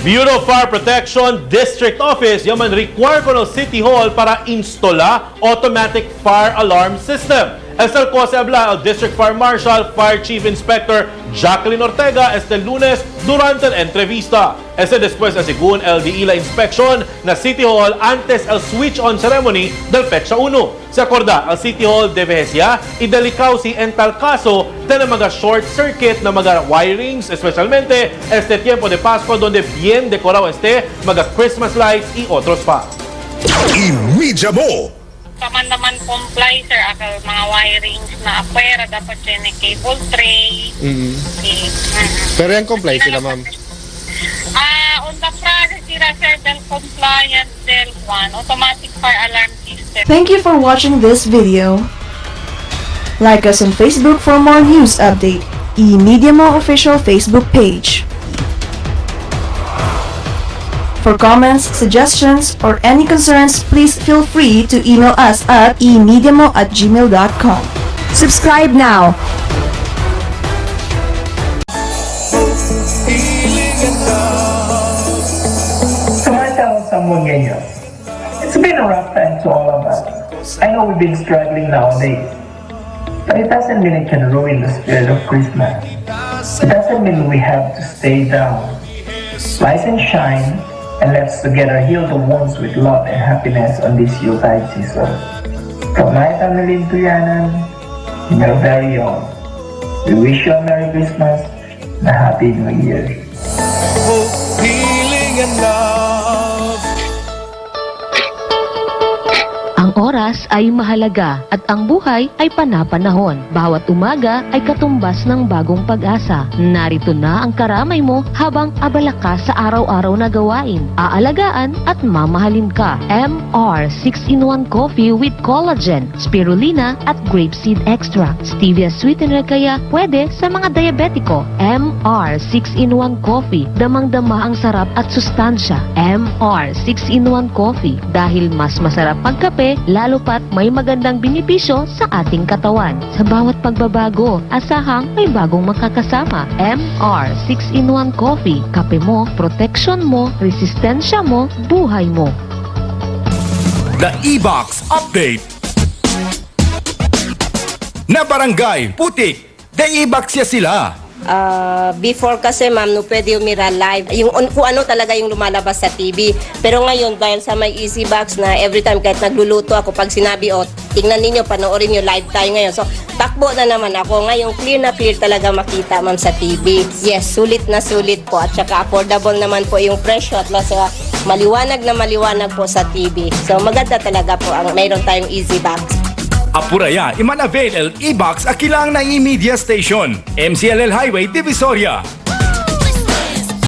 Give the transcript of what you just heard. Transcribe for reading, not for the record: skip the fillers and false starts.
Bureau of Fire Protection District Office yaman require ko ng City Hall para installa automatic fire alarm system. Estel ko se habla al District Fire Marshal, Fire Chief Inspector Jacqueline Ortega este lunes durante la entrevista. Este después según el DI la inspección na City Hall antes el switch-on ceremony del Petsa 1. Se acorda, al City Hall debe siya idelicao si en tal caso de mga short circuit na mga wirings, especialmente este tiempo de Pasko donde bien decorado mga Christmas lights y otros pa. EMEDIA Mo! Naman comply sir akal mga wirings na akwera dapat dyan cable tray. Pero yan comply sila, ma'am. On the process sila sir del compliance del one automatic fire alarm system. Thank you for watching this video. Like us on Facebook for more news update. EMEDIA Mo official Facebook page. For comments, suggestions, or any concerns, please feel free to email us at emediamo@gmail.com. Subscribe now. So I tell someone ganyan, it's been a rough time to all of us. I know we've been struggling nowadays, but it doesn't mean it can ruin the spirit of Christmas. It doesn't mean we have to stay down. Rise and shine, and let's together heal the wounds with love and happiness on this Yuletide season. From my family in Tuyanan, and your very own, we wish you a Merry Christmas and a Happy New Year. Ang oras ay mahalaga at ang buhay ay panapanahon. Bawat umaga ay katumbas ng bagong pag-asa. Narito na ang karamay mo habang abala ka sa araw-araw na gawain. Aalagaan at mamahalin ka. MR 6-in-1 Coffee with Collagen, Spirulina at Grapeseed Extract. Stevia sweetener kaya pwede sa mga diabetiko. MR 6-in-1 Coffee, damang-dama ang sarap at sustansya. MR 6-in-1 Coffee, dahil mas masarap pagkape, lalo pat may magandang benepisyo sa ating katawan. Sa bawat pagbabago, asahang may bagong makakasama. MR 6-in-1 Coffee, kape mo, protection mo, resistensya mo, buhay mo. The E-Box Update na barangay, putik, the E-Box ya sila. Before kasi ma'am, no pwede umira live. Yung kung ano talaga yung lumalabas sa TV. Pero ngayon, dahil sa may easy box na every time kahit nagluluto ako, pag sinabi, tingnan ninyo, panoorin nyo live tayo ngayon. So, takbo na naman ako. Ngayon, clear na clear talaga makita ma'am sa TV. Yes, sulit na sulit po. At saka affordable naman po yung presyo at mas maliwanag na maliwanag po sa TV. So, maganda talaga po ang mayroon tayong easy box. Apuraya, iman avail el E-Box akilang na EMEDIA Station, MCLL Highway, Divisoria.